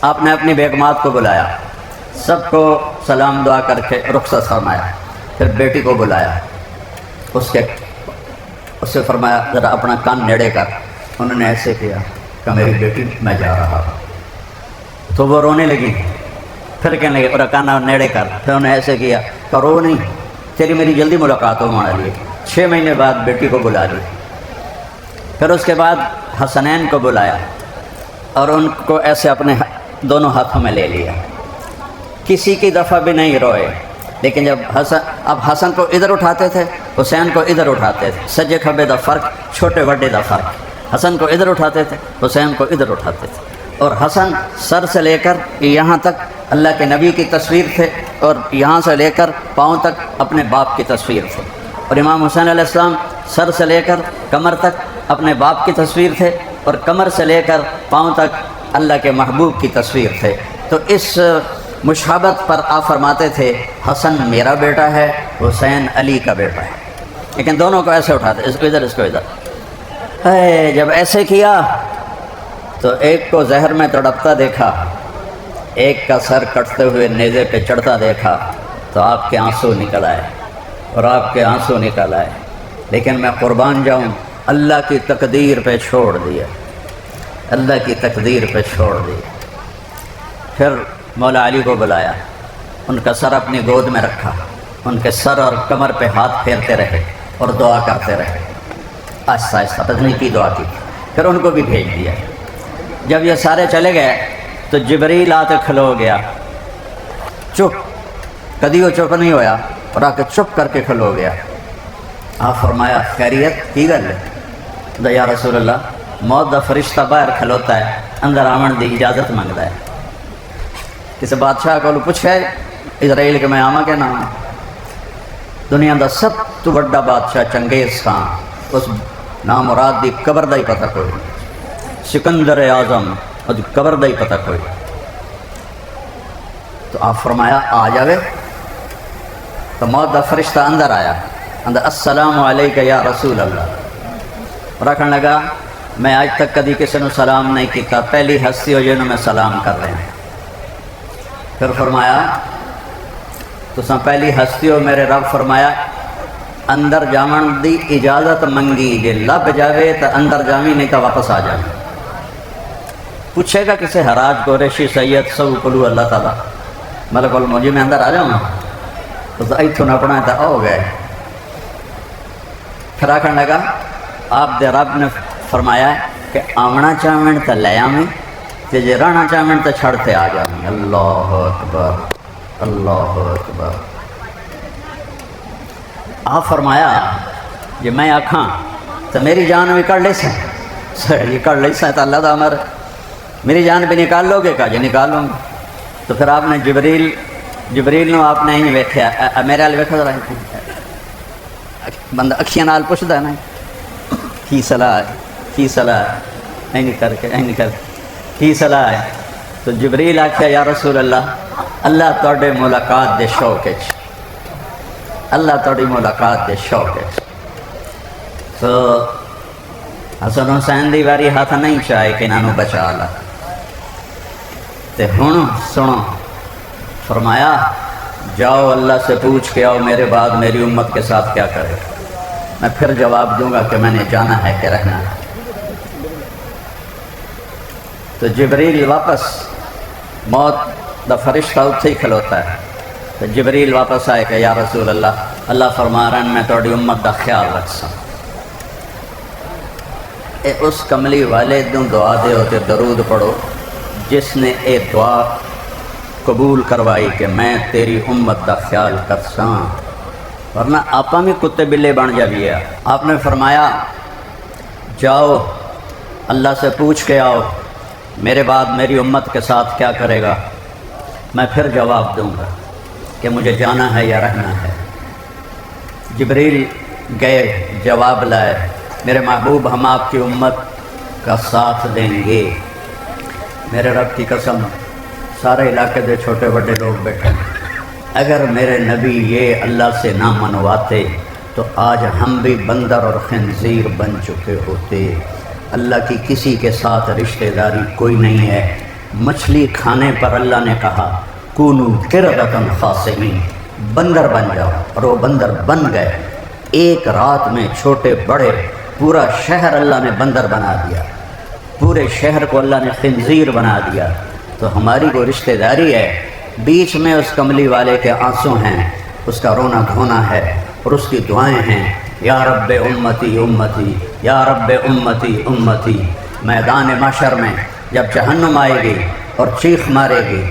آپ نے اپنی بیگمات کو بلایا، سب کو سلام دعا کر کے رخصت فرمایا، پھر بیٹی کو بلایا، اس سے فرمایا ذرا اپنا کان نیڑے کر۔ انہوں نے ایسے کیا کہ میری بیٹی میں جا رہا ہوں، تو وہ رونے لگی، پھر کہنے لگے اور کان نیڑے کر، پھر انہوں نے ایسے کیا کہ رو نہیں، تیری میری جلدی ملاقات ہو ہمارے لیے۔ 6 مہینے بعد بیٹی کو بلا لی، پھر اس کے بعد حسنین کو بلایا اور ان کو ایسے اپنے دونوں ہاتھوں میں لے لیا، کسی کی دفعہ بھی نہیں روئے۔ لیکن جب حسن کو ادھر اٹھاتے تھے، حسین کو ادھر اٹھاتے تھے، سجے کھبے دا فرق، چھوٹے بڑے دا فرق، حسن کو ادھر اٹھاتے تھے، حسین کو ادھر اٹھاتے تھے۔ اور حسن سر سے لے کر یہاں تک اللہ کے نبی کی تصویر تھے، اور یہاں سے لے کر پاؤں تک اپنے باپ کی تصویر تھے، اور امام حسین علیہ السلام سر سے لے کر کمر تک اپنے باپ کی تصویر تھے، اور کمر سے لے کر پاؤں تک اللہ کے محبوب کی تصویر تھے۔ تو اس مشابہت پر آپ فرماتے تھے حسن میرا بیٹا ہے، حسین علی کا بیٹا ہے، لیکن دونوں کو ایسے اٹھاتے، اس کو ادھر اس کو ادھر۔ جب ایسے کیا تو ایک کو زہر میں تڑپتا دیکھا، ایک کا سر کٹتے ہوئے نیزے پہ چڑھتا دیکھا، تو آپ کے آنسو نکل آئے، اور آپ کے آنسو نکل آئے، لیکن میں قربان جاؤں، اللہ کی تقدیر پہ چھوڑ دیا، اللہ کی تقدیر پہ چھوڑ دیا۔ پھر مولا علی کو بلایا، ان کا سر اپنی گود میں رکھا، ان کے سر اور کمر پہ ہاتھ پھیرتے رہے اور دعا کرتے رہے، آہستہ آہستہ بدنی کی دعا کی، پھر ان کو بھی بھیج دیا۔ جب یہ سارے چلے گئے تو جبریل آتے کھلو گیا، چپ، کدی وہ چپ نہیں ہویا، اور آ کے چپ کر کے کھلو گیا۔ آپ فرمایا خیریت کی گل ہے؟ یا رسول اللہ، موت دا فرشتہ باہر کھلوتا ہے، اندر آمن دی اجازت منگتا ہے۔ کسی بادشاہ کو پوچھے اسرائیل کے میں آواں کہ نہ آواں؟ دنیا دا سب تو بڑا بادشاہ چنگیز خان، اس نام مراد دی قبر دا ہی پتہ کوئی، سکندر اعظم اور قبر دا ہی پتہ کوئی۔ تو آپ فرمایا آ جاوے، تو موت دا فرشتہ اندر آیا، اندر السلام علیکہ یا رسول اللہ، رکھنے لگا میں آج تک کدی کسی نے سلام نہیں کیتا، پہلی ہستی ہو جنہوں میں سلام کر رہے ہیں۔ پھر فرمایا تو پہلی ہستی ہو میرے رب، فرمایا اندر جامن دی اجازت منگی، جے لب جاوے تو اندر جاویں، نہیں تو واپس آ جائیں۔ پوچھے گا کسی حراج قریشی سید سو کلو اللہ تعالیٰ ملک الموجی میں اندر آ جاؤں، تو ایتھوں اپنا تو ہو گئے۔ پھر آکھن لگا آپ دے رب نے فرمایا کہ آمنا چاہمن تو لے آویں، تے جے رہنا چاہمن تو چھڑتے آ جاویں۔ اللہ اکبر، اللہ اکبر۔ آپ فرمایا جی میں آکھاں تو میری جان بھی کر لے سیں، یہ کر لے سیں تو اللہ دا عمر، میری جان بھی نکال لو گے؟ کہا جی نکالوں گا۔ تو پھر آپ نے جبریل نو آپ نے ہی ویکھیا، میرے حال ویکھا ذرا، بندہ اکھیاں نال پوچھدا ہے نا کی صلاح ہے، کی صلاح ہے، این کر کے این کر کی صلاح ہے۔ تو جبریل آکھیا یا رسول اللہ، اللہ تواڈے ملاقات دے شوق وچ، اللہ تواڈی ملاقات دے شوق وچ۔ تو حسن حسین دی واری ہاتھ نہیں چاہے کہ انہوں بچا لا، تے ہن سنو، فرمایا جاؤ اللہ سے پوچھ کے آؤ میرے بعد میری امت کے ساتھ کیا کرے، میں پھر جواب دوں گا کہ میں نے جانا ہے کہ رہنا ہے۔ تو جبریل واپس، موت دا فرشتہ اتھے ہی کھلوتا ہے، تو جبریل واپس آئے کہ یا رسول اللہ، اللہ فرما رہا ہے میں تھوڑی امت دا خیال رکھ سا۔ اے اس کملی والے دوں دعا دے ہوتے درود پڑھو جس نے اے دعا قبول کروائی کہ میں تیری امت دا خیال کر ساں، ورنہ آپا بھی کتے بلے بن جائیے۔ آپ نے فرمایا جاؤ اللہ سے پوچھ کے آؤ میرے بعد میری امت کے ساتھ کیا کرے گا، میں پھر جواب دوں گا کہ مجھے جانا ہے یا رہنا ہے۔ جبریل گئے، جواب لائے، میرے محبوب ہم آپ کی امت کا ساتھ دیں گے۔ میرے رب کی قسم، سارے علاقے دے چھوٹے بڑے لوگ بیٹھے ہیں، اگر میرے نبی یہ اللہ سے نہ منواتے تو آج ہم بھی بندر اور خنزیر بن چکے ہوتے۔ اللہ کی کسی کے ساتھ رشتہ داری کوئی نہیں ہے، مچھلی کھانے پر اللہ نے کہا کونو قردۃ خاسئین، بندر بن جاؤ، اور وہ بندر بن گئے۔ ایک رات میں چھوٹے بڑے پورا شہر اللہ نے بندر بنا دیا، پورے شہر کو اللہ نے خنزیر بنا دیا۔ تو ہماری وہ رشتہ داری ہے، بیچ میں اس کملی والے کے آنسو ہیں، اس کا رونا دھونا ہے، اور اس کی دعائیں ہیں، یا رب امتی امتی، یا رب امتی امتی۔ میدان محشر میں جب جہنم آئے گی اور چیخ مارے گی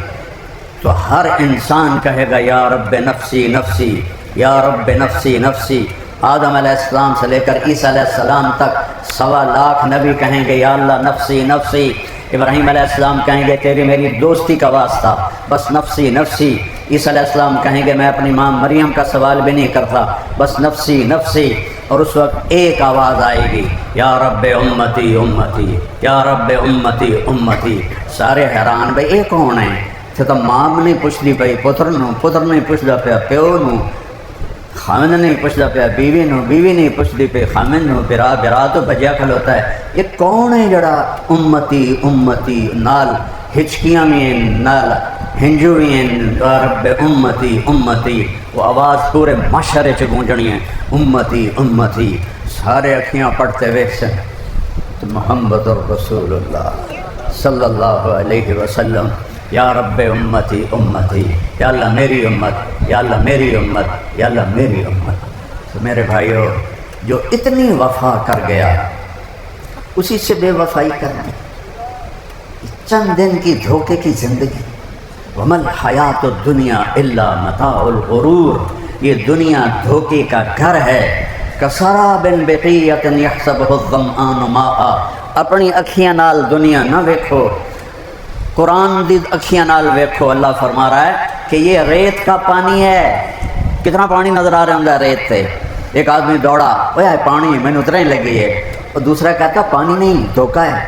تو ہر انسان کہے گا یا رب نفسی نفسی، یا رب نفسی نفسی۔ آدم علیہ السلام سے لے کر عیسیٰ علیہ السلام تک 1.25 لاکھ نبی کہیں گے یا اللہ نفسی نفسی۔ ابراہیم علیہ السلام کہیں گے تیری میری دوستی کا واسطہ، بس نفسی نفسی۔ عیسیٰ علیہ السلام کہیں گے میں اپنی ماں مریم کا سوال بھی نہیں کرتا، بس نفسی نفسی۔ اور اس وقت ایک آواز آئے گی یا رب امتی امتی، یا رب امتی امتی۔ سارے حیران بھئی یہ کون ہے؟ تو ماں نہیں پوچھتی پئی پتر نو، پتر نہیں پوچھتا پیا پیو نو، خامن نہیں پوچھتا پیا بیوی نو، بیوی نہیں پوچھتی پی خامن نو، برا تو بجیا کھلوتا ہے۔ یہ کون ہے جڑا امتی امتی نال ہچکیاں بھی ہیں، نال ہنجو بھی ہیں، یا رب امتی امتی۔ وہ آواز پورے معاشرے چ گونجنی ہے امتی امتی۔ سارے اکھیاں پڑھتے ہوئے سے تو محمد رسول اللہ صلی اللہ علیہ وسلم، یا رب امتی امتی، یا اللہ میری امت، یا اللہ میری امت، یا اللہ میری امت۔ تو میرے بھائیو، جو اتنی وفا کر گیا اسی سے بے وفائی کرنا، چند دن کی دھوکے کی زندگی۔ وَمَا الْحَيَاةُ الدُّنْيَا إِلَّا مَتَاعُ الْغُرُورِ، یہ دنیا دھوکے کا گھر ہے۔ كَسَرَابٍ بِقِيَّةٍ يَحْسَبُهُ الظَّمْآنُ مَاءً، اپنی اکھیاں نال دنیا نہ ویکھو، قرآن دی اکھیاں نال ویکھو۔ اللہ فرما رہا ہے کہ یہ ریت کا پانی ہے۔ کتنا پانی نظر آ رہا ہے ریت تے؟ ایک آدمی دوڑا، اوہ پانی میں نے اترنے لگی ہے، اور دوسرا کہتا پانی نہیں دھوکا ہے،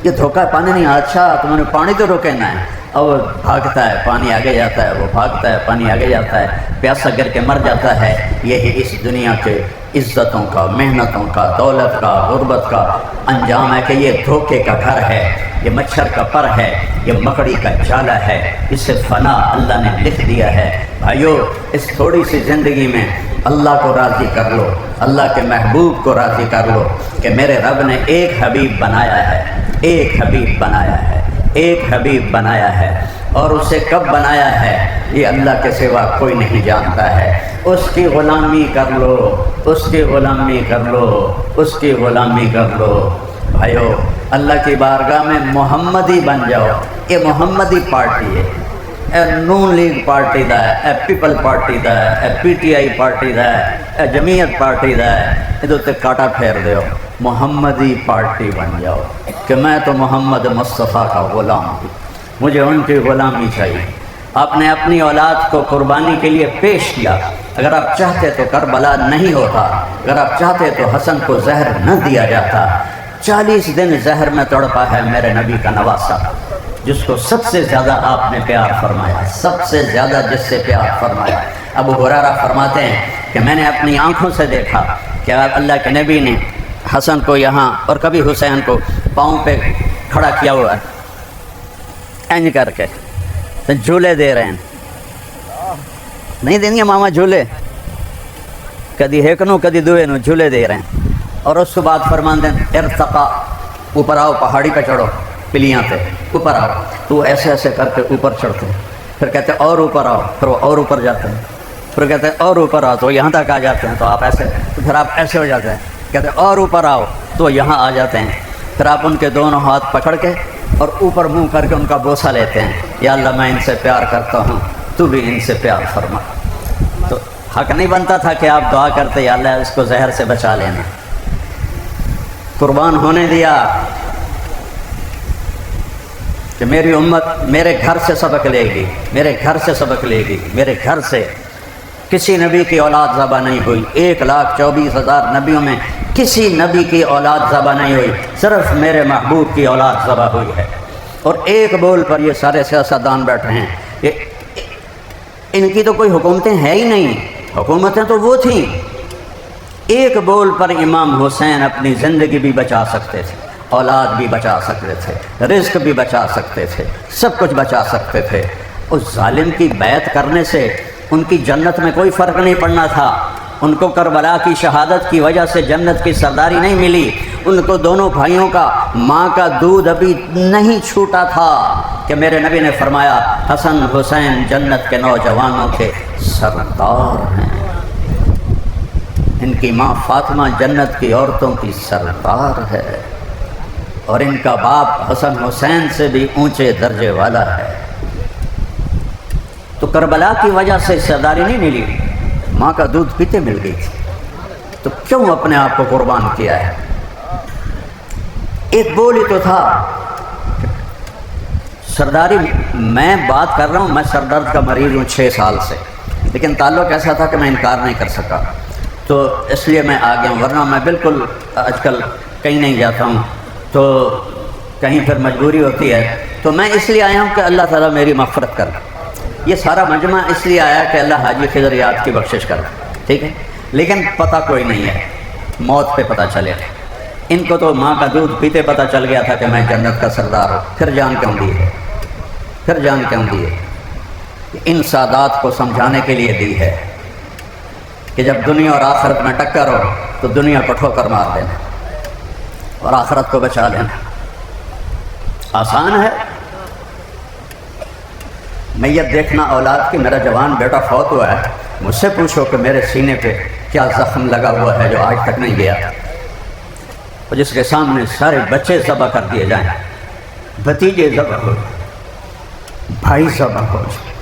یہ دھوکا ہے، پانی نہیں۔ اچھا تو میں نے پانی تو روکنا ہے، اور وہ بھاگتا ہے، پانی آگے جاتا ہے، وہ بھاگتا ہے، پانی آگے جاتا ہے، پیاسا گر کے مر جاتا ہے۔ یہی اس دنیا کے عزتوں کا، محنتوں کا، دولت کا، غربت کا انجام ہے کہ یہ دھوکے کا گھر ہے، یہ مچھر کا پر ہے، یہ مکڑی کا جالا ہے، اس سے فنا اللہ نے لکھ دیا ہے۔ بھائیو، اس تھوڑی سی زندگی میں اللہ کو راضی کر لو، اللہ کے محبوب کو راضی کر لو کہ میرے رب نے ایک حبیب بنایا ہے، ایک حبیب بنایا ہے، ایک حبیب بنایا ہے، اور اسے کب بنایا ہے یہ اللہ کے سوا کوئی نہیں جانتا ہے۔ اس کی غلامی کر لو، اس کی غلامی کر لو، اس کی غلامی کر لو۔ بھائیو، اللہ کی بارگاہ میں محمدی بن جاؤ۔ یہ محمدی پارٹی ہے، اے نون لیگ پارٹی دا ہے، اے پیپل پارٹی دا ہے، اے پی ٹی آئی پارٹی دا ہے، اے جمعیت پارٹی دا ہے، یہ تو کاٹا پھیر دیو۔ محمدی پارٹی بن جاؤ کہ میں تو محمد مصطفیٰ کا غلام ہوں، مجھے ان کی غلامی چاہیے۔ آپ نے اپنی اولاد کو قربانی کے لیے پیش کیا۔ اگر آپ چاہتے تو کربلا نہیں ہوتا، اگر آپ چاہتے تو حسن کو زہر نہ دیا جاتا۔ 40 دن زہر میں تڑپا ہے میرے نبی کا نواسہ، جس کو سب سے زیادہ آپ نے پیار فرمایا، سب سے زیادہ جس سے پیار فرمایا۔ ابو ہریرہ فرماتے ہیں کہ میں نے اپنی آنکھوں سے دیکھا کہ اللہ کے نبی نے حسن کو یہاں اور کبھی حسین کو پاؤں پہ کھڑا کیا ہوا ہے، اینج کر کے جھولے دے رہے ہیں۔ نہیں دیں گے ماما جھولے، کدی ایک نو کدی دوے نو جھولے دے رہے ہیں۔ اور اس کے بعد فرماتے ہیں ارتقا، اوپر آؤ، پہاڑی پہ چڑھو، پلیاں پہ اوپر آؤ، تو وہ ایسے ایسے کر کے اوپر چڑھتے ہیں، پھر کہتے ہیں اور اوپر آؤ، پھر وہ اور اوپر جاتے ہیں، پھر کہتے ہیں اور اوپر آؤ، تو یہاں تک آ جاتے ہیں، تو آپ ایسے، تو پھر آپ ایسے ہو جاتے ہیں، کہتے ہیں اور اوپر آؤ، تو یہاں آ جاتے ہیں، پھر آپ ان کے دونوں ہاتھ پکڑ کے اور اوپر منہ کر کے ان کا بوسہ لیتے ہیں، یا اللہ میں ان سے پیار کرتا ہوں، تو بھی ان سے پیار فرما۔ تو حق نہیں بنتا تھا کہ آپ دعا کرتے یا اللہ اس کو زہر سے بچا لینا، قربان ہونے دیا کہ میری امت میرے گھر سے سبق لے گی، میرے گھر سے سبق لے گی، میرے گھر سے۔ کسی نبی کی اولاد ذبح نہیں ہوئی، 1,24,000 نبیوں میں کسی نبی کی اولاد ذبح نہیں ہوئی، صرف میرے محبوب کی اولاد ذبح ہوئی ہے۔ اور ایک بول پر یہ سارے سیاستدان بیٹھے ہیں، ان کی تو کوئی حکومتیں ہیں ہی نہیں، حکومتیں تو وہ تھیں۔ ایک بول پر امام حسین اپنی زندگی بھی بچا سکتے تھے، اولاد بھی بچا سکتے تھے، رزق بھی بچا سکتے تھے، سب کچھ بچا سکتے تھے۔ اس ظالم کی بیعت کرنے سے ان کی جنت میں کوئی فرق نہیں پڑنا تھا۔ ان کو کربلا کی شہادت کی وجہ سے جنت کی سرداری نہیں ملی، ان کو دونوں بھائیوں کا ماں کا دودھ ابھی نہیں چھوٹا تھا کہ میرے نبی نے فرمایا حسن حسین جنت کے نوجوانوں کے سردار ہیں۔ ان کی ماں فاطمہ جنت کی عورتوں کی سردار ہے، اور ان کا باپ حسن حسین سے بھی اونچے درجے والا ہے۔ تو کربلا کی وجہ سے سرداری نہیں ملی، ماں کا دودھ پیتے مل گئی تھی، تو کیوں اپنے آپ کو قربان کیا ہے؟ ایک بول ہی تو تھا سرداری۔ میں بات کر رہا ہوں، میں سر درد کا مریض ہوں 6 سال سے، لیکن تعلق ایسا تھا کہ میں انکار نہیں کر سکا، تو اس لیے میں آ گیا ہوں، ورنہ میں بالکل آج کل کہیں نہیں جاتا ہوں، تو کہیں پھر مجبوری ہوتی ہے، تو میں اس لیے آیا ہوں کہ اللہ تعالیٰ میری مغفرت کر۔ یہ سارا مجمع اس لیے آیا کہ اللہ حاجی خضر یاد کی بخشش کر، ٹھیک ہے، لیکن پتہ کوئی نہیں ہے، موت پہ پتہ چلے۔ ان کو تو ماں کا دودھ پیتے پتہ چل گیا تھا کہ میں جنت کا سردار ہوں، پھر جان کیوں دیے؟ پھر جان کیوں دیے؟ ان سادات کو سمجھانے کے لیے دی ہے کہ جب دنیا اور آخرت میں ٹکر ہو تو دنیا کو ٹھوکر مار دینا اور آخرت کو بچا لینا۔ آسان ہے میت دیکھنا اولاد کی۔ میرا جوان بیٹا فوت ہوا ہے، مجھ سے پوچھو کہ میرے سینے پہ کیا زخم لگا ہوا ہے جو آج تک نہیں گیا، اور جس کے سامنے سارے بچے ذبح کر دیے جائیں، بھتیجے ذبح ہو جائیں، بھائی ذبح ہو جائیں،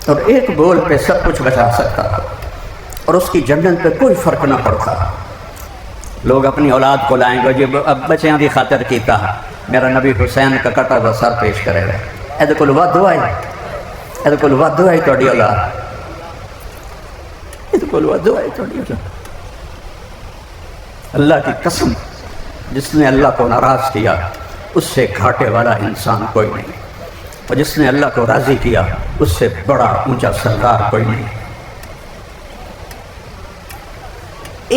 اور ایک بول پہ سب کچھ بچا سکتا تھا، اور اس کی جنت پہ کوئی فرق نہ پڑتا۔ لوگ اپنی اولاد کو لائیں گے، جب اب بچیاں دی خاطر کیتا، میرا نبی حسین کا کٹا ہوا سر پیش کرے گا، اے کل وعدو آئی، اے کل وعدو آئی توڑی اولاد، اے کل وعدو آئی توڑی اولاد۔ اللہ کی قسم، جس نے اللہ کو ناراض کیا اس سے گھاٹے والا انسان کوئی نہیں، اور جس نے اللہ کو راضی کیا اس سے بڑا اونچا سردار کوئی نہیں۔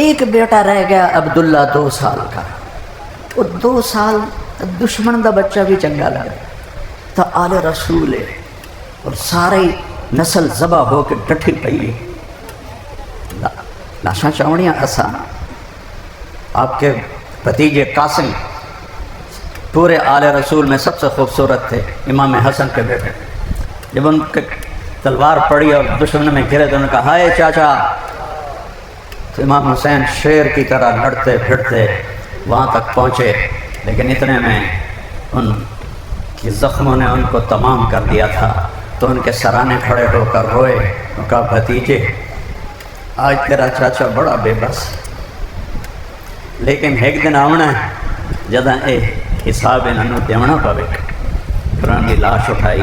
ایک بیٹا رہ گیا عبداللہ 2 سال کا، وہ 2 سال دشمن دا بچہ بھی چنگا لگا تو آل رسول ہے، اور سارے نسل ذبح ہو کے ڈٹھی پئی، لاشاں چاوڑیاں آسان۔ آپ کے بھتیجے قاسم پورے آل رسول میں سب سے خوبصورت تھے، امام حسن کے بیٹے۔ جب ان کے تلوار پڑی اور دشمن میں گرے تو انہوں نے کہا ہائے چاچا، تو امام حسین شیر کی طرح لڑتے پھرتے وہاں تک پہنچے، لیکن اتنے میں ان کی زخموں نے ان کو تمام کر دیا تھا، تو ان کے سرانے کھڑے ہو کر روئے، ان کا بھتیجے آج تیرا چاچا بڑا بے بس، لیکن ایک دن آنا ہے جدہ اے حساب انہوں دیونا پوے۔ پرانی لاش اٹھائی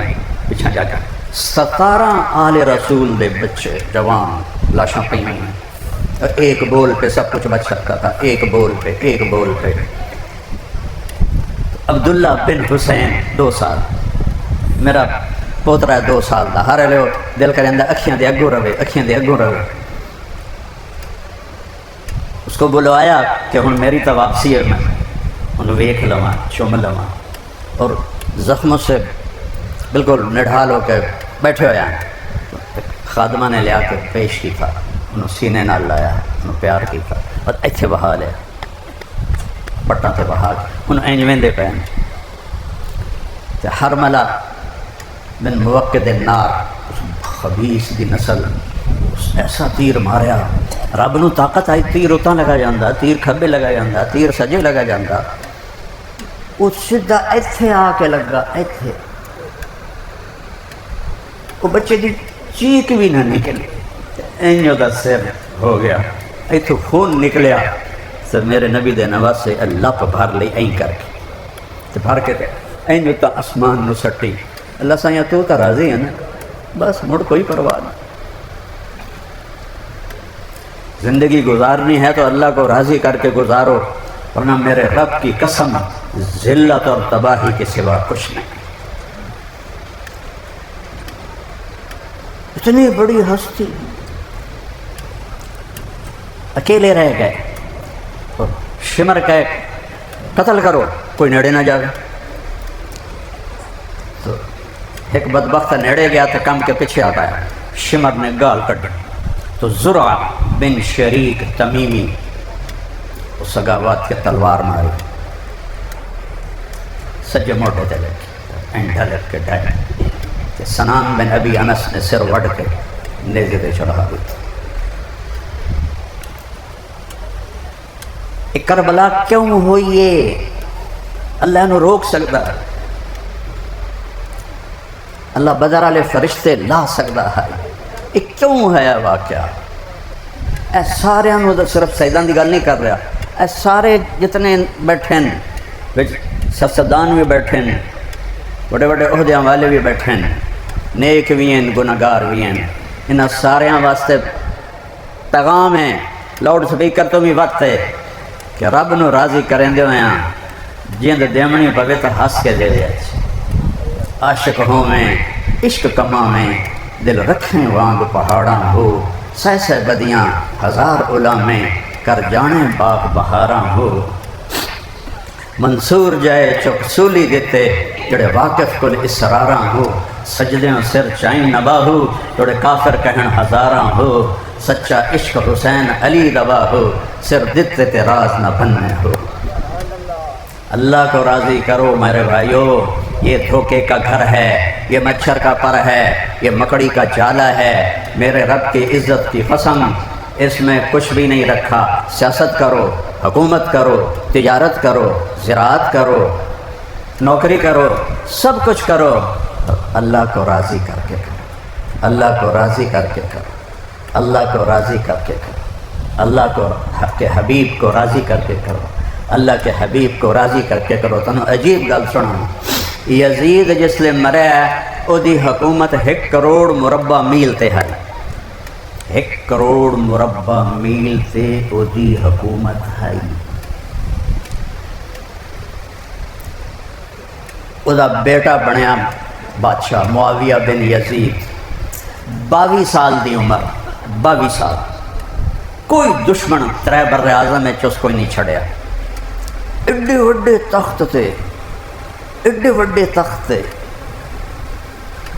پچھا جا کر 17 آل رسول دے بچے جوان لاشاں پہ ہیں، اور ایک بول پہ سب کچھ بچ سکتا تھا، ایک بول پہ، ایک بول پہ۔ عبداللہ بن حسین 2 سال، میرا پوترا ہے 2 سال دا، ہر لے دل کریں دا اکھیاں دے اگوں روے، اکھیاں دے اگوں روے۔ اس کو بلوایا کہ ہن میری تو واپسی ہے، میں انہوں ویکھ لواں، چوم لواں، اور زخموں سے بالکل نڈھال ہو کے بیٹھے ہویا ہیں۔ خادمہ نے لیا کے پیش کی تھا، انہوں سینے نال لایا، انہوں پیار کی تھا، اور ایتھے بہا لیا، پٹاں تے بہا کے انہوں اینجویں دے پہن۔ حرملہ بن موقد النار، اس خبیث دی نسل، ایسا تیر ماریا، رب نو طاقت آئی، تیر اتنا لگا جاندہ، تیر کھبے لگا جاندہ، تیر سجے لگا جاندہ، وہ سدھا ایتھے آ کے لگا، ایتھے وہ بچے دی چیک بھی نہ نکلی، اینجو دا سر ہو گیا، ایتھے خون نکلیا، سر میرے نبی دے نواز سے اللہ پہ بھار لئی این کر کے، تو بھار کے اینجو تا اسمان نو سٹی، اللہ سائیاں تو تا راضی ہے نا، بس مڑ کوئی پرواہ نہیں۔ زندگی گزارنی ہے تو اللہ کو راضی کر کے گزارو، ورنہ میرے رب کی قسم ذلت اور تباہی کے سوا کچھ نہیں۔ اتنی بڑی ہستی اکیلے رہ گئے، شمر کہ قتل کرو، کوئی نیڑے نہ جاوے۔ تو ایک بدبخت نیڑے گیا تو کم کے پیچھے آتا ہے، شمر نے گال کٹ تو زرع بن شریک تمیمی اس سگاوات کے تلوار ماری، سجے موٹے تے لے اینڈا لگ کے ڈائے کہ سنان بن ابی انس نے سر وڑ کے نیزے دے چڑھا دی۔ کربلا کیوں ہوئی ہے؟ اللہ نو روک سکتا ہے، اللہ بدر والے فرشتے لا سکتا ہے، یہ کیوں ہے واقعہ؟ اے سارے صرف سیدان دی گل نہیں کر رہا، اے سارے جتنے بیٹھے ہیں، سیاستدان بھی بیٹھے ہیں، بڑے بڑے عہدیاں والے بھی بیٹھے ہیں، نیک بھی ہیں گناہگار بھی ہیں، انہاں سارے واسطے پیغام ہے، لاؤڈ سپیکر تو بھی وقت ہے کہ رب نو راضی کریں دے ہوئے ہیں، جیند دیمنی پوے تو ہس کے دے دے، عاشق ہوں میں عشق کما میں دل رکھیں وانگ پہاڑاں ہو، سہ سہ بدیاں ہزار علا میں کر جانے باغ بہاراں ہو، منصور جائے چپ سولی دیتے جڑے واقف کل اسراراں ہو، سجدیوں سر چائیں نبا ہو جڑے کافر کہن ہزاراں ہو، سچا عشق حسین علی دبا ہو سر دیتے تے راز نہ بننے ہو۔ اللہ کو راضی کرو میرے بھائیو، یہ دھوکے کا گھر ہے، یہ مچھر کا پر ہے، یہ مکڑی کا جالا ہے، میرے رب کی عزت کی قسم اس میں کچھ بھی نہیں رکھا۔ سیاست کرو، حکومت کرو، تجارت کرو، زراعت کرو، نوکری کرو، سب کچھ کرو، اللہ کو راضی کر کے کرو، اللہ کو راضی کر کے کرو، اللہ کو راضی کر کے کرو، اللہ کو کے حبیب کو راضی کر کے کرو، اللہ کے حبیب کو راضی کر کے کرو۔ تنوں عجیب گل سنا، یزید جس لئے مرے او دی حکومت 1 کروڑ مربع میل تے ہے، 1 کروڑ مربع میل تے او دی حکومت ہے۔ او دا بیٹا بنیا بادشاہ معاویہ بن یزید، 22 سال دی عمر، 22 سال، کوئی دشمن 3 بر اعظم میں اس کوئی نہیں چھڑیا، ایڈے وڈے تخت تے، ایڈے وڈے تخت تے،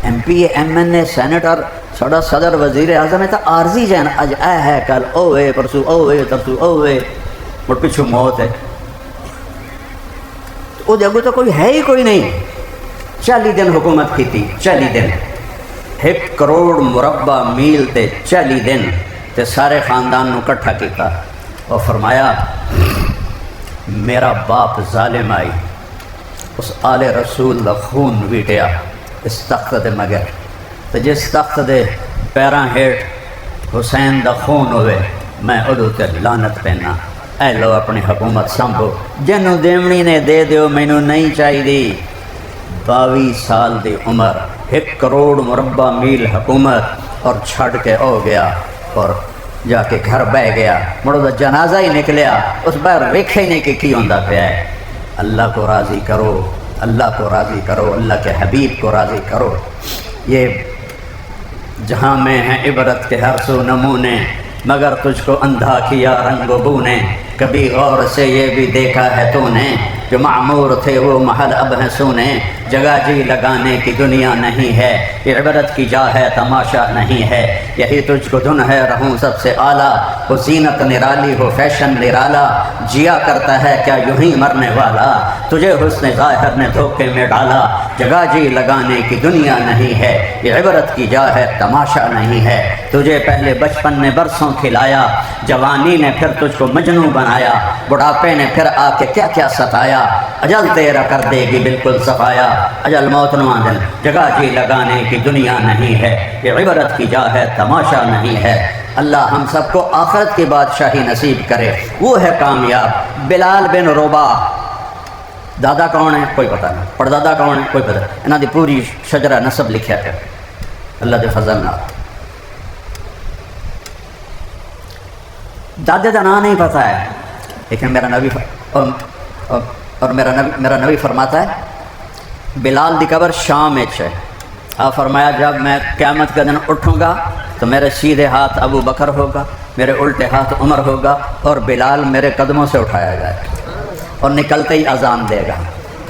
M P A M N A senator ساڑا صدر وزیر اعظم ہے تا عارضی جائن، اج اے ہے کل او ہے پرسو او ہے ترسو او ہے، اور پچھو موت ہے، او دیکھو تو کوئی ہے ہی کوئی نہیں۔ 40 دن حکومت کی تھی، 40 دن، 1 کروڑ مربع میل تے 40 دن تے سارے خاندان نو کٹھا کیتا اور فرمایا میرا باپ ظالم آئی، اس آل رسول دا خون ویٹیا اس تخت دے مگر، تو جس تخت دے پیراں ہیٹ حسین دا خون ہوئے میں ادو تے لعنت پہنا، اے لو اپنی حکومت سنبھو، جنوں دیمنی نے دے دیو مینوں نہیں چاہی دی۔ 22 سال دی عمر، 1 کروڑ مربع میل حکومت، اور چھڑ کے ہو گیا اور جا کے گھر بہ گیا، مڑو دا جنازہ ہی نکلیا، اس بار ویکھے ہی نہیں کہ کی ہوندہ پہ ہے۔ اللہ کو راضی کرو، اللہ کو راضی کرو، اللہ کے حبیب کو راضی کرو۔ یہ جہاں میں ہیں عبرت کے ہر سو نمونے، مگر تجھ کو اندھا کیا رنگ و بو نے، کبھی غور سے یہ بھی دیکھا ہے تو نے، جو معمور تھے وہ محل اب ہیں سونے، جگہ جی لگانے کی دنیا نہیں ہے، یہ عبرت کی جا ہے تماشا نہیں ہے، یہی تجھ کو دن ہے رہوں سب سے اعلیٰ، ہو زینت نرالی ہو فیشن نرالا، جیا کرتا ہے کیا یوں ہی مرنے والا، تجھے حسن ظاہر نے دھوکے میں ڈالا، جگہ جی لگانے کی دنیا نہیں ہے، یہ عبرت کی جا ہے تماشا نہیں ہے، تجھے پہلے بچپن نے برسوں کھلایا، جوانی نے پھر تجھ کو مجنوں بنایا، بڑھاپے نے پھر آ کے کیا کیا ستایا، اجل تیرا کر دے گی بالکل صفایا، اجل موت نو آدل، جگہ جی لگانے کی دنیا نہیں ہے، یہ عبرت کی جا ہے تماشا نہیں ہے۔ اللہ ہم سب کو آخرت کی بادشاہی نصیب کرے، وہ ہے کامیاب۔ بلال بن رباح، دادا کون ہے کوئی پتہ نہیں، پردادا کون ہے کوئی پتہ نہیں، انہاں دی پوری شجرہ نسب لکھیا ہے اللہ دے فضل نال۔ دادے دا نام نہیں پتہ ہے، لیکن میرا نبی اور میرا نبی فرماتا ہے بلال دی قبر شام میں ہے۔ آپ فرمایا جب میں قیامت کا دن اٹھوں گا تو میرے سیدھے ہاتھ ابو بکر ہوگا، میرے الٹے ہاتھ عمر ہوگا، اور بلال میرے قدموں سے اٹھایا جائے گا۔ اور نکلتے ہی اذان دے گا،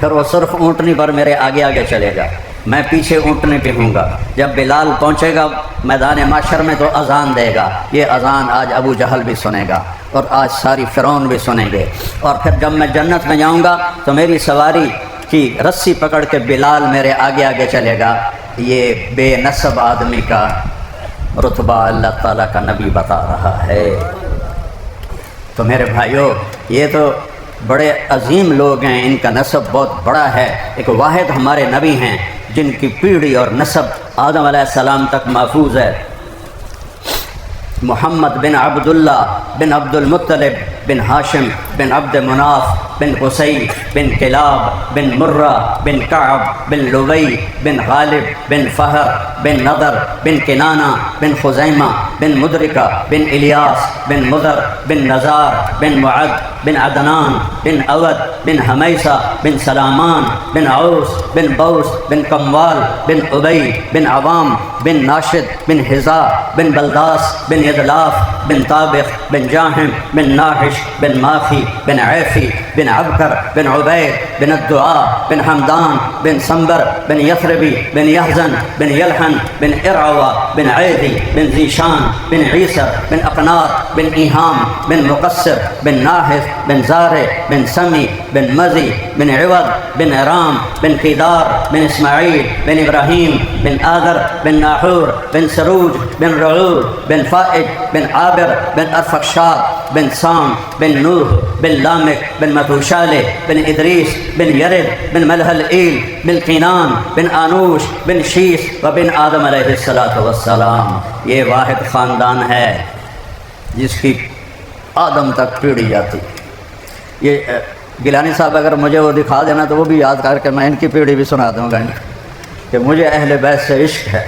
پھر وہ صرف اونٹنی پر میرے آگے آگے چلے گا، میں پیچھے اونٹنے پہ ہوں گا۔ جب بلال پہنچے گا میدان معشر میں تو اذان دے گا، یہ اذان آج ابو جہل بھی سنے گا اور آج ساری فرعون بھی سنیں گے۔ اور پھر جب میں جنت میں جاؤں گا تو میری سواری کی رسی پکڑ کے بلال میرے آگے آگے چلے گا۔ یہ بے نسب آدمی کا رتبہ اللہ تعالیٰ کا نبی بتا رہا ہے۔ تو میرے بھائیوں، یہ تو بڑے عظیم لوگ ہیں، ان کا نسب بہت بڑا ہے۔ ایک واحد ہمارے نبی ہیں جن کی پیڑھی اور نسب آدم علیہ السلام تک محفوظ ہے۔ محمد بن عبداللہ بن عبد المطلب بن ہاشم بن عبد مناف بن قصی بن کلاب بن مرہ بن کعب بن لوی بن غالب بن فہر بن نضر بن کنانہ بن خزیمہ بن مدرکہ بن الیاس بن مضر بن نزار بن معد بن عدنان بن اود بن حمیسہ بن سلامان بن عوس بن بوس بن کموال بن ابی بن عوام بن ناشد بن حزا بن بلداس بن ادلاف بن طابق بن جاہم بن ناحش بن ماخی بن عیفی بن عبکر بن عبید بن الدعاء بن حمدان بن سنبر بن یثربی بن یحزن بن یلحن بن ارعوہ بن عیدی بن ذیشان بن عیسر بن اقناط بن ایہام بن مقصر بن ناحث بن زارع بن سمی بن مزی بن عوض بن ارام بن قیدار بن اسماعیل بن ابراہیم بن آذر بن ناحور بن سروج بن رعود بن فائج بن عابر بن ارفخشاد بن سام بن نوح بن لامک بن متوشالہ بن ادریس بن یرد بن ملحلئیل بن قینان بن آنوش بن شیس و بن آدم علیہ السلام۔ یہ واحد خاندان ہے جس کی آدم تک پیڑھی جاتی۔ یہ گیلانی صاحب اگر مجھے وہ دکھا دینا تو وہ بھی یاد کر کے میں ان کی پیڑھی بھی سنا دوں گا کہ مجھے اہل بیت سے عشق ہے۔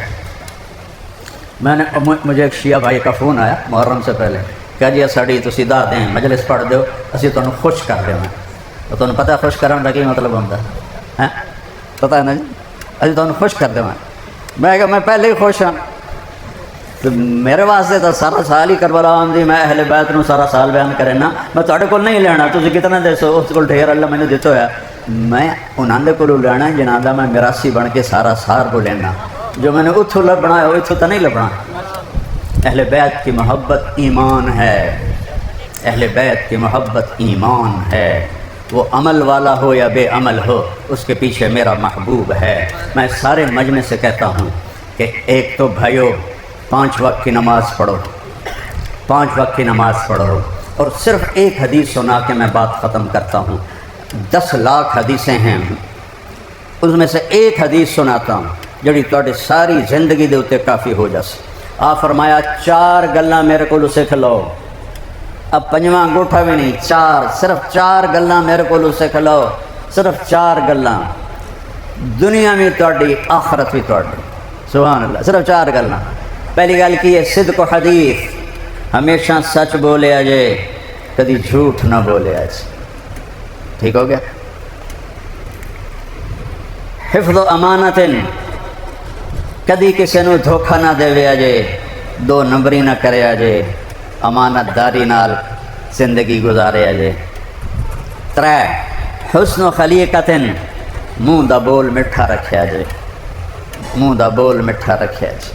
مجھے ایک شیعہ بھائی کا فون آیا محرم سے پہلے، کہا جی ساڑی تسی دس دیں مجلس پڑھ دو، اسی تمہیں خوش کر دیں۔ تو تمہیں پتہ خوش کرنے کا کی مطلب ہوتا ہے؟ پتہ ہے نا جی، اسی تمہیں خوش کر دیں۔ میں کہا میں پہلے ہی خوش ہوں، تو میرے واسطے تو سارا سال ہی کربلا آمدی، میں اہل بیت نو سارا سال بیان کرے نا، میں تھوڑے کول نہیں لینا، تسی کتنا دے سو اس کول ڈھیر اللہ میں نے دیتا ہے، میں انہاں دے کولو لینا جنہاں دا میں میراثی بن کے سارا سال کو لینا، جو میں نے اتھو لبنا ہے وہ اتھو تو نہیں لبنا۔ اہل بیت کی محبت ایمان ہے، اہل بیت کی محبت ایمان ہے، وہ عمل والا ہو یا بے عمل ہو اس کے پیچھے میرا محبوب ہے۔ میں سارے مجمع سے کہتا ہوں کہ ایک تو بھائیو 5 وقت کی نماز پڑھو، 5 وقت کی نماز پڑھو، اور صرف ایک حدیث سنا کے میں بات ختم کرتا ہوں۔ 10 لاکھ حدیثیں ہیں، اس میں سے ایک حدیث سناتا ہوں جڑی تواڈی ساری زندگی دے اوتے کافی ہو جاسی۔ آپ فرمایا 4 گلاں میرے کولوں سکھ لو، اب 5واں انگوٹھا بھی نہیں، 4، صرف 4 گلاں میرے کولوں سکھ لو، صرف 4 گلاں، دنیا بھی تواڈی آخرت بھی تواڈی، سبحان اللہ، صرف 4 گلاں۔ پہلی گل کی ہے صدق و حدیث، ہمیشہ سچ بولے جے، کدی جھوٹ نہ بولے جے، ٹھیک ہو گیا۔ حفظ و امانت، کدی کسی نو دھوکھا نہ دے جے، 2 نمبری نہ کرے جے، امانت داری نال زندگی گزارے جے۔ 3 حسن و خلیقت، منہ دا بول میٹھا رکھیا جے، منہ دا بول میٹھا رکھیا جے،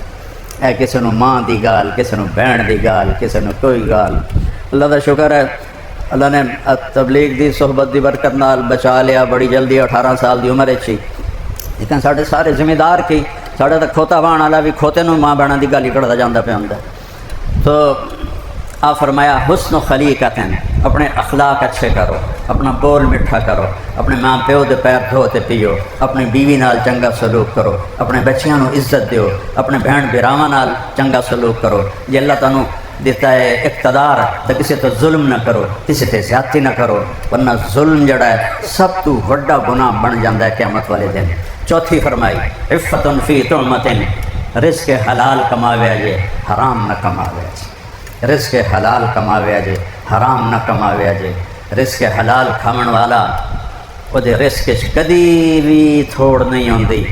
اے کسی نو ماں دی گال، کسی نو بہن دی گال، کسی نو کوئی گال۔ اللہ دا شکر ہے اللہ نے تبلیغ دی صحبت دی برکت نال بچا لیا، بڑی جلدی 18 سال دی عمر چی، لیکن ساڈے سارے ذمہ دار کی، ساڈا تو کھوتا بہن والا بھی کھوتے نو ماں بہن دی گال ہی کڑدا جاندا پیا ہوندا۔ تو آپ فرمایا حسن و خلیقت، اپنے اخلاق اچھے کرو، اپنا بول میٹھا کرو، اپنے ماں پیو دے پیر دھوتے پیو، اپنی بیوی نال چنگا سلوک کرو، اپنے بچیاں نو عزت دیو، اپنے بہن بھراواں نال چنگا سلوک کرو۔ جی اللہ تانوں دیتا ہے اقتدار تو کسی تو ظلم نہ کرو، کسی تے زیادتی نہ کرو، ورنہ ظلم جڑا ہے سب تو وڈا گناہ بن جاندہ ہے قیامت والے دن۔ چوتھی فرمائی عفت فی طعمت، رزق حلال کماوے جے، حرام نہ کماوے جے، رزق حلال کماوے جے، حرام نہ کماوے جے۔ رزق حلال کھاون والا وہ دے رزق کدی بھی تھوڑ نہیں ہوندی،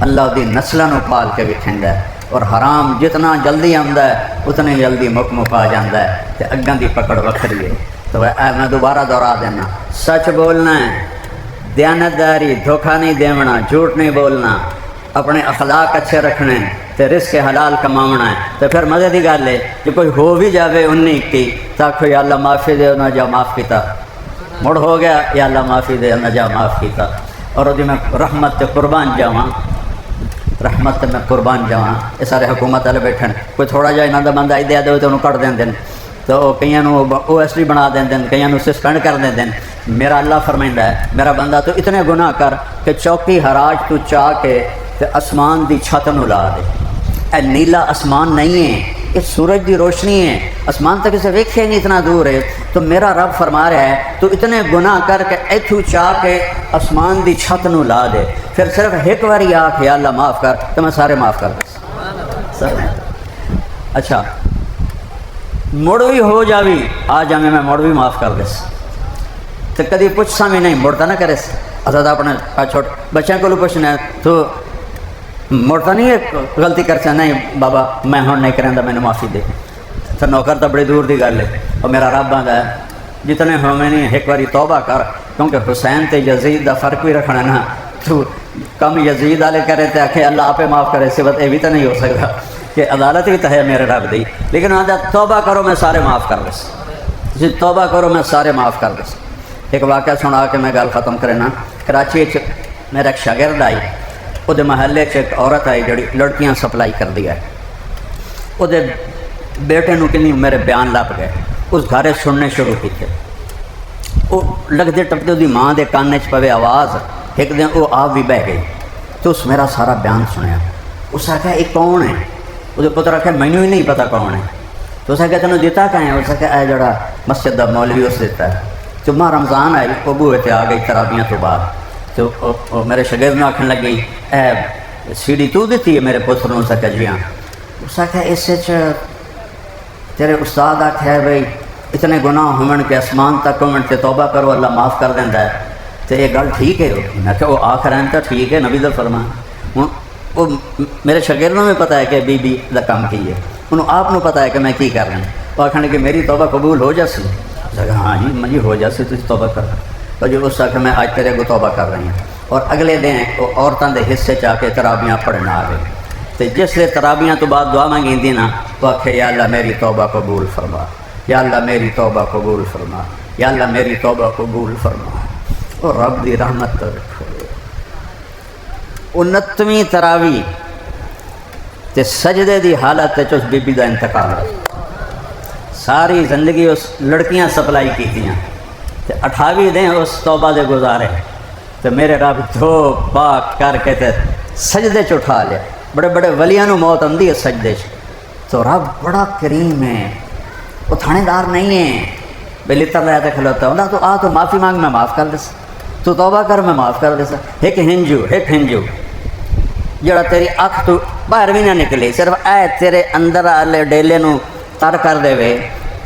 اللہ دی نسلوں نو پال کے وکھیندا ہے، اور حرام جتنا جلدی آندا ہے اتنے جلدی مک مکا جاندا ہے، تے اگاں دی پکڑ وکھری ہے۔ تو میں دوبارہ دہرا دینا، سچ بولنا ہے، دیانتداری، دھوکہ نہیں دیونا، جھوٹ نہیں بولنا، اپنے اخلاق اچھے رکھنے، تے رزق حلال کماونا ہے۔ تو پھر مزے دی گل ہے کہ کوئی ہو بھی جاوے 19 کی تاکہ یا اللہ معافی دے نہ جا معاف کیتا، مڑ ہو گیا یا اللہ معافی دے نہ جا معاف کیتا، اور وہ میں رحمت تے قربان جاواں، رحمت تے میں قربان جاواں۔ یہ سارے حکومت والے بیٹھے، کوئی تھوڑا جہا انہاں دا بندہ ادیا دے تو انہوں کٹ دیں دن، تو کئیاں نو OSD بنا دیں دن، کئیاں نو سسپینڈ کر دیں دن۔ میرا اللہ فرمائندہ ہے میرا بندہ تو اتنے گناہ کر کہ چوکی حراج تو چاہ کے تے اسمان دی چھت نو لا دے۔ اے نیلا اسمان نہیں ہے، یہ سورج دی روشنی ہے، اسمان تک اسے ویکھے نہیں، اتنا دور ہے۔ تو میرا رب فرما رہا ہے تو اتنے گناہ کر کے ایتھو چاہ کے اسمان دی چھت نو لا دے، پھر صرف ایک باری آکھ یا اللہ معاف کر تو میں سارے معاف کر دیں۔ اچھا مڑ بھی ہو جاوی آ جاویں میں مڑ بھی معاف کر دس، تو کدی پوچھسا بھی نہیں، مڑتا نہ کرے اسد اپنے چھوٹ بچوں کو پوچھنا تو مڑتا نہیں ہے غلطی کرتا، نہیں بابا میں ہوں نہیں کریں میں نے معافی دے۔ تو نوکر تو بڑی دور دی گل ہے، اور میرا رب آتا ہے جتنے ہوں میں نہیں ایک باری توبہ کر، کیونکہ حسین تے یزید دا فرق بھی رکھنا نا، تو کم یزید والے کرے تے آکھے اللہ آپ معاف کرے، صفت یہ بھی تو نہیں ہو سکتا کہ عدالت بھی تو ہے میرے رب دی، لیکن آتا توبہ کرو میں سارے معاف کر دس، جی توبہ کرو میں سارے معاف کر دس۔ ایک واقعہ سنا کے میں گل ختم کرنا، کراچی میرا ایک شاگرد آئی، وہ محلے ایک عورت آئی جڑی لڑکیاں سپلائی کر دیا ہے، وہ بیٹے نو کنی میرے بیان لپ گئے، اس گھر سننے شروع کیتے، وہ لگتے ٹپتے دی ماں دے کان چ پوے آواز، ایک دن وہ آپ بھی بہ گئی، تو اس میرا سارا بیان سنیا، اس آخیا یہ کون ہے؟ وہ پتر آخیا مینوں ہی نہیں پتا کون ہے، تو اس آخیا تینوں دیتا کہیں؟ اس آخیا اے جڑا مسجد دا مولوی اس دیتا ہے۔ تو ماں رمضان آئی، وہ بوئے تے آ گئی تراویحاں تو بعد، تو میرے شاگرد نے آکھن لگی اے CD تو دیتی ہے میرے پتر نوں؟ اس آخیا جی ہاں۔ اس آخیا اس تیرے استاد آخیا ہے بھائی اتنے گناہ ہومن کہ اسمان تک ہومن تے توبہ کرو اللہ معاف کر دینا ہے، تو یہ گل ٹھیک ہے؟ میں کہ وہ آخ رہے ہیں تو ٹھیک ہے، نبی دا فرمان۔ ہوں وہ میرے شاگردوں میں پتہ ہے کہ بی دا کام کی ہے، انہوں آپ کو پتہ ہے کہ میں کی کر رہا ہوں، وہ آخر کہ میری توبہ قبول ہو جاسی؟ ہاں جی مجھے ہو جاسی، تھی توبہ کر، تو جو اس آخر میں آج تیرے کو توبہ کر رہی ہیں۔ اور اگلے دن وہ عورتوں کے حصے چاہ کے تراویحاں پڑھنا آ گئے، تو جس لئے تراویحاں تو بعد دعا مانگی نا، تو آخے یا اللہ میری توبہ قبول فرما، یا اللہ میری توبہ قبول فرما، یا اللہ میری توبہ قبول فرما۔ اور رب دی رحمت تو رکھو۔ 29ویں تراویح تے سجدے دی حالت تے اس بی بی دا انتقال ہے، ساری زندگی اس لڑکیاں سپلائی کیتیاں، تے 28 دن اس توبہ دے گزارے، تو میرے رب دھو پاک کر کے تے سجدے چ اٹھا لیا۔ بڑے بڑے ولیاں نو موت آندی ہے سجدے چ، تو رب بڑا کریم ہے، وہ تھانے دار نہیں ہے بے لطر لیا تے کھلوتا ہوں، تو آ تو معافی مانگ میں معاف کر دس، تو توبہ کر میں معاف کر دس۔ ایک ہنجو جڑا تیری اکھ تو باہر بھی نہ نکلے، صرف اے تیرے اندر والے ڈیلے نو تر کر دے وے،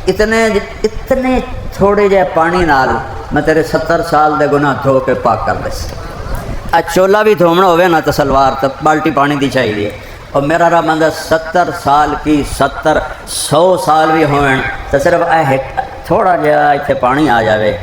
اتنے تھوڑے جے پانی نال میں تیرے 70 سال دے گناہ دھو کے پاک کر دس۔ چولا بھی دھومنا ہوئے نا تو سلوار تو بالٹی پانی دی چاہیے، اور میرا رب آندا 70 سال کی 100 سال بھی ہوئن تو صرف اے تھوڑا جہا اتنے پانی آ جاوے